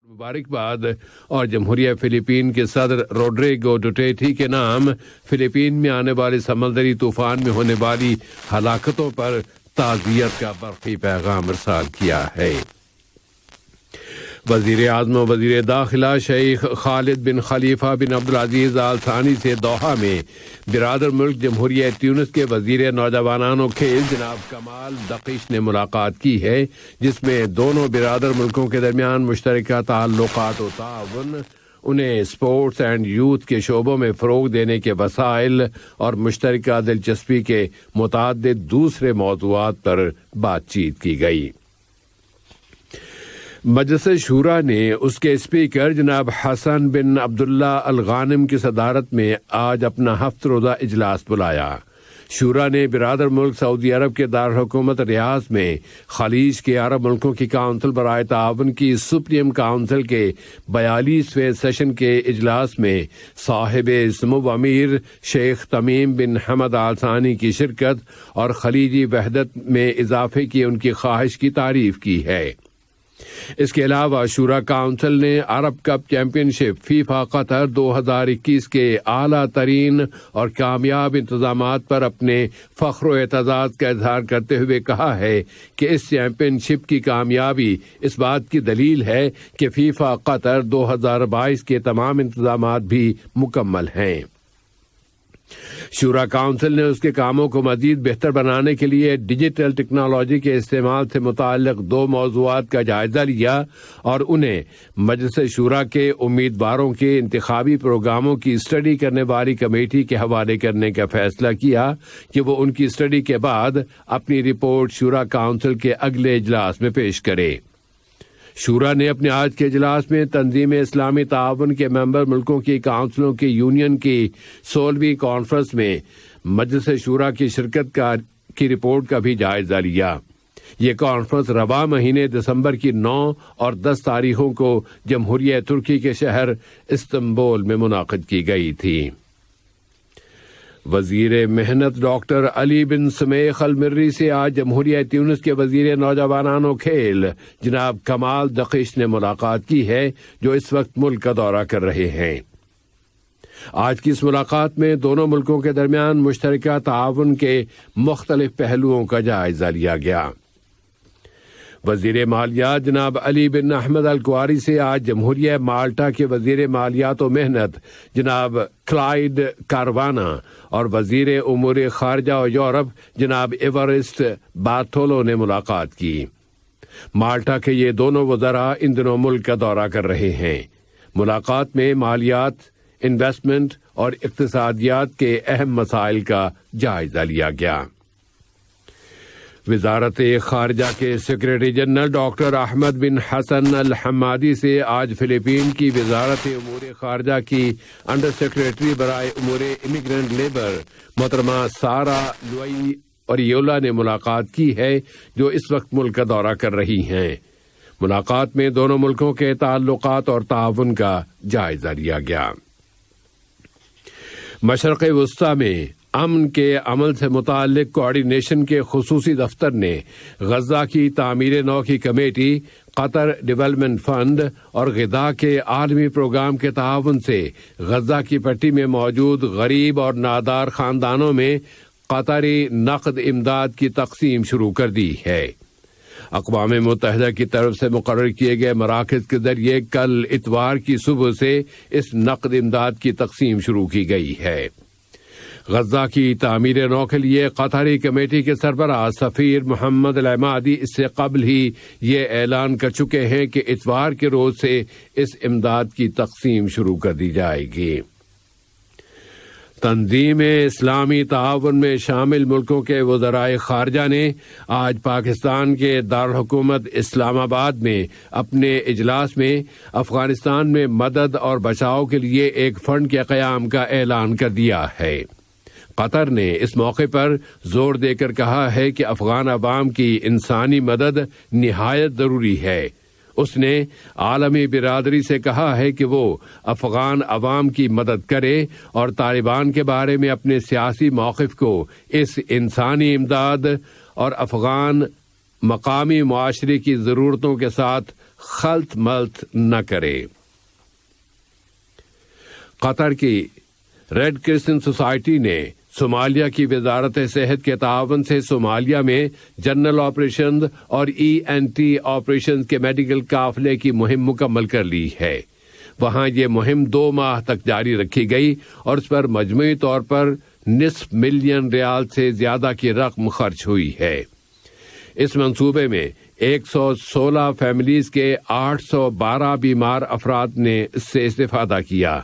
مبارکباد اور جمہوریہ فلیپین کے صدر روڈریگو ڈوٹیرٹے کے نام فلیپین میں آنے والے سمندری طوفان میں ہونے والی ہلاکتوں پر تعزیت کا برقی پیغام ارسال کیا ہے۔ وزیر اعظم و وزیر داخلہ شیخ خالد بن خلیفہ بن عبدالعزیز آل ثانی سے دوحہ میں برادر ملک جمہوریہ تیونس کے وزیر نوجوانان و کھیل جناب کمال دقیش نے ملاقات کی ہے، جس میں دونوں برادر ملکوں کے درمیان مشترکہ تعلقات و تعاون، انہیں اسپورٹس اینڈ یوتھ کے شعبوں میں فروغ دینے کے وسائل اور مشترکہ دلچسپی کے متعدد دوسرے موضوعات پر بات چیت کی گئی۔ مجلس شورا نے اس کے اسپیکر جناب حسن بن عبداللہ الغانم کی صدارت میں آج اپنا ہفتہ روزہ اجلاس بلایا۔ شورا نے برادر ملک سعودی عرب کے دارالحکومت ریاض میں خلیج کے عرب ملکوں کی کونسل برائے تعاون کی سپریم کونسل کے 42ویں سیشن کے اجلاس میں صاحب سمو امیر شیخ تمیم بن حمد آل ثانی کی شرکت اور خلیجی وحدت میں اضافے کی ان کی خواہش کی تعریف کی ہے۔ اس کے علاوہ شورا کونسل نے عرب کپ چیمپئن شپ فیفا قطر 2021 کے اعلیٰ ترین اور کامیاب انتظامات پر اپنے فخر و اعتزاز کا اظہار کرتے ہوئے کہا ہے کہ اس چیمپئن شپ کی کامیابی اس بات کی دلیل ہے کہ فیفا قطر 2022 کے تمام انتظامات بھی مکمل ہیں۔ شورا کونسل نے اس کے کاموں کو مزید بہتر بنانے کے لیے ڈیجیٹل ٹیکنالوجی کے استعمال سے متعلق 2 موضوعات کا جائزہ لیا اور انہیں مجلس شورا کے امیدواروں کے انتخابی پروگراموں کی اسٹڈی کرنے والی کمیٹی کے حوالے کرنے کا فیصلہ کیا کہ وہ ان کی اسٹڈی کے بعد اپنی رپورٹ شورا کونسل کے اگلے اجلاس میں پیش کرے۔ شورا نے اپنے آج کے اجلاس میں تنظیم اسلامی تعاون کے ممبر ملکوں کی کونسلوں کی یونین کی 16ویں کانفرنس میں مجلس شورا کی شرکت کی رپورٹ کا بھی جائزہ لیا۔ یہ کانفرنس رواں مہینے دسمبر کی 9 اور 10 تاریخوں کو جمہوریہ ترکی کے شہر استنبول میں منعقد کی گئی تھی۔ وزیر محنت ڈاکٹر علی بن سمیخ المری سے آج جمہوریہ تیونس کے وزیر نوجوانان و کھیل جناب کمال دقیش نے ملاقات کی ہے، جو اس وقت ملک کا دورہ کر رہے ہیں۔ آج کی اس ملاقات میں دونوں ملکوں کے درمیان مشترکہ تعاون کے مختلف پہلوؤں کا جائزہ لیا گیا۔ وزیر مالیات جناب علی بن احمد الکواری سے آج جمہوریہ مالٹا کے وزیر مالیات و محنت جناب کلائیڈ کاروانا اور وزیر امور خارجہ و یورپ جناب ایورسٹ بارتولو نے ملاقات کی۔ مالٹا کے یہ دونوں وزراء ان دنوں ملک کا دورہ کر رہے ہیں۔ ملاقات میں مالیات، انویسٹمنٹ اور اقتصادیات کے اہم مسائل کا جائزہ لیا گیا۔ وزارت خارجہ کے سیکریٹری جنرل ڈاکٹر احمد بن حسن الحمادی سے آج فلیپین کی وزارت امور خارجہ کی انڈر سیکریٹری برائے امور امیگرنٹ لیبر محترمہ سارا لوئی اوریولا نے ملاقات کی ہے، جو اس وقت ملک کا دورہ کر رہی ہیں۔ ملاقات میں دونوں ملکوں کے تعلقات اور تعاون کا جائزہ لیا گیا۔ مشرق وسطی میں امن کے عمل سے متعلق کوآرڈینیشن کے خصوصی دفتر نے غزہ کی تعمیر نو کی کمیٹی، قطر ڈیولپمنٹ فنڈ اور غذا کے عالمی پروگرام کے تعاون سے غزہ کی پٹی میں موجود غریب اور نادار خاندانوں میں قطری نقد امداد کی تقسیم شروع کر دی ہے۔ اقوام متحدہ کی طرف سے مقرر کیے گئے مراکز کے ذریعے کل اتوار کی صبح سے اس نقد امداد کی تقسیم شروع کی گئی ہے۔ غزہ کی تعمیر نو کے لیے قطری کمیٹی کے سربراہ سفیر محمد العمادی اس سے قبل ہی یہ اعلان کر چکے ہیں کہ اتوار کے روز سے اس امداد کی تقسیم شروع کر دی جائے گی۔ تنظیم اسلامی تعاون میں شامل ملکوں کے وزرائے خارجہ نے آج پاکستان کے دارالحکومت اسلام آباد میں اپنے اجلاس میں افغانستان میں مدد اور بچاؤ کے لیے ایک فنڈ کے قیام کا اعلان کر دیا ہے۔ قطر نے اس موقع پر زور دے کر کہا ہے کہ افغان عوام کی انسانی مدد نہایت ضروری ہے۔ اس نے عالمی برادری سے کہا ہے کہ وہ افغان عوام کی مدد کرے اور طالبان کے بارے میں اپنے سیاسی موقف کو اس انسانی امداد اور افغان مقامی معاشرے کی ضرورتوں کے ساتھ خلط ملط نہ کرے۔ قطر کی ریڈ کرسچن سوسائٹی نے صومالیہ کی وزارت صحت کے تعاون سے صومالیہ میں جنرل آپریشن اور ENT آپریشن کے میڈیکل قافلے کی مہم مکمل کر لی ہے۔ وہاں یہ مہم 2 ماہ تک جاری رکھی گئی اور اس پر مجموعی طور پر $500 ملین سے زیادہ کی رقم خرچ ہوئی ہے۔ اس منصوبے میں 116 فیملیز کے 812 بیمار افراد نے اس سے استفادہ کیا۔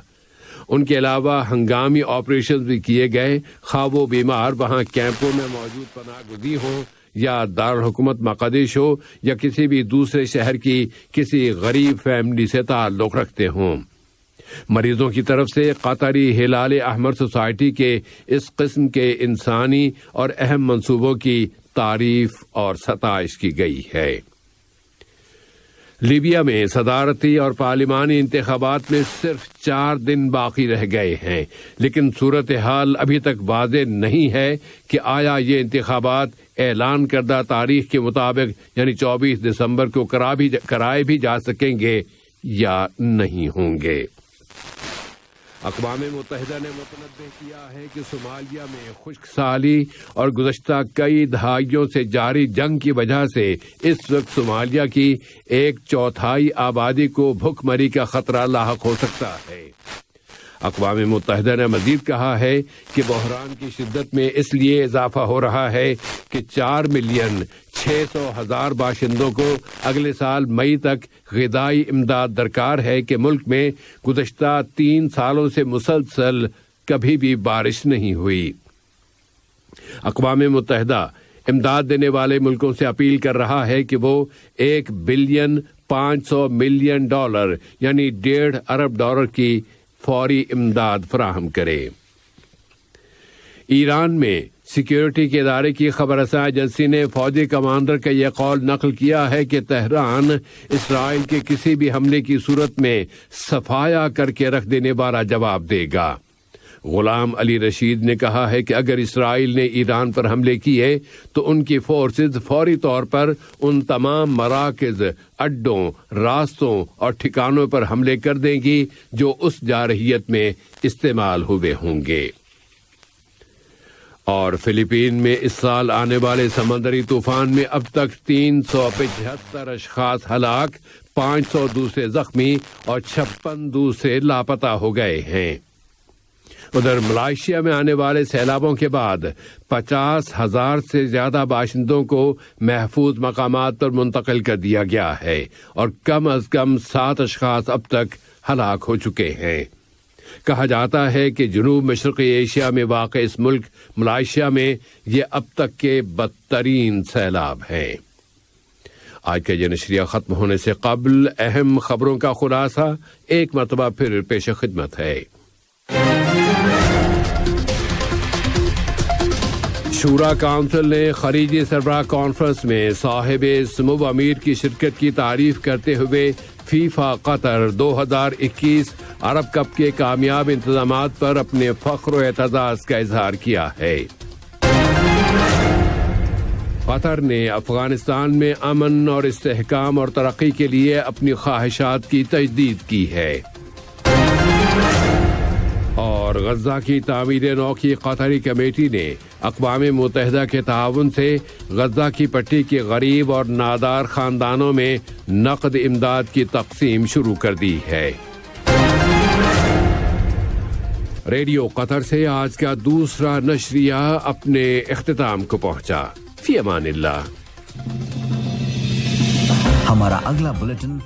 ان کے علاوہ ہنگامی آپریشن بھی کیے گئے، خواہ وہ بیمار وہاں کیمپوں میں موجود پناہ گزین ہوں یا دارالحکومت مقدشو یا کسی بھی دوسرے شہر کی کسی غریب فیملی سے تعلق رکھتے ہوں۔ مریضوں کی طرف سے قطری ہلال احمر سوسائٹی کے اس قسم کے انسانی اور اہم منصوبوں کی تعریف اور ستائش کی گئی ہے۔ لیبیا میں صدارتی اور پارلیمانی انتخابات میں صرف 4 دن باقی رہ گئے ہیں، لیکن صورتحال ابھی تک واضح نہیں ہے کہ آیا یہ انتخابات اعلان کردہ تاریخ کے مطابق یعنی 24 دسمبر کو کرائے بھی جا سکیں گے یا نہیں ہوں گے۔ اقوام متحدہ نے متنبہ کیا ہے کہ صومالیہ میں خشک سالی اور گزشتہ کئی دہائیوں سے جاری جنگ کی وجہ سے اس وقت صومالیہ کی 1/4 آبادی کو بھوک مری کا خطرہ لاحق ہو سکتا ہے۔ اقوام متحدہ نے مزید کہا ہے کہ بحران کی شدت میں اس لیے اضافہ ہو رہا ہے کہ 4,600,000 باشندوں کو اگلے سال مئی تک غذائی امداد درکار ہے کہ ملک میں گزشتہ 3 سالوں سے مسلسل کبھی بھی بارش نہیں ہوئی۔ اقوام متحدہ امداد دینے والے ملکوں سے اپیل کر رہا ہے کہ وہ $1.5 بلین یعنی $1.5 ارب کی فوری امداد فراہم کرے۔ ایران میں سیکیورٹی کے ادارے کی خبر رساں ایجنسی نے فوجی کمانڈر کا یہ قول نقل کیا ہے کہ تہران اسرائیل کے کسی بھی حملے کی صورت میں صفایا کر کے رکھ دینے والا جواب دے گا۔ غلام علی رشید نے کہا ہے کہ اگر اسرائیل نے ایران پر حملے کیے تو ان کی فورسز فوری طور پر ان تمام مراکز، اڈوں، راستوں اور ٹھکانوں پر حملے کر دیں گی جو اس جارحیت میں استعمال ہوئے ہوں گے۔ اور فلپین میں اس سال آنے والے سمندری طوفان میں اب تک 375 اشخاص ہلاک، 500 دوسرے زخمی اور 56 دوسرے لاپتہ ہو گئے ہیں۔ ادھر ملائیشیا میں آنے والے سیلابوں کے بعد 50,000 سے زیادہ باشندوں کو محفوظ مقامات پر منتقل کر دیا گیا ہے اور کم از کم 7 اشخاص اب تک ہلاک ہو چکے ہیں۔ کہا جاتا ہے کہ جنوب مشرقی ایشیا میں واقع اس ملک ملائیشیا میں یہ اب تک کے بدترین سیلاب ہیں۔ آج کا یہ نشریہ ختم ہونے سے قبل اہم خبروں کا خلاصہ ایک مرتبہ پھر پیش خدمت ہے۔ شورا کونسل نے خلیجی سربراہ کانفرنس میں صاحب سمو امیر کی شرکت کی تعریف کرتے ہوئے فیفا قطر 2021 عرب کپ کے کامیاب انتظامات پر اپنے فخر و اعتزاز کا اظہار کیا ہے۔ قطر نے افغانستان میں امن اور استحکام اور ترقی کے لیے اپنی خواہشات کی تجدید کی ہے۔ اور غزہ کی تعمیر نو کی قطری کمیٹی نے اقوام متحدہ کے تعاون سے غزہ کی پٹی کے غریب اور نادار خاندانوں میں نقد امداد کی تقسیم شروع کر دی ہے۔ ریڈیو قطر سے آج کا دوسرا نشریہ اپنے اختتام کو پہنچا۔ فی امان اللہ۔ ہمارا اگلا بلیٹن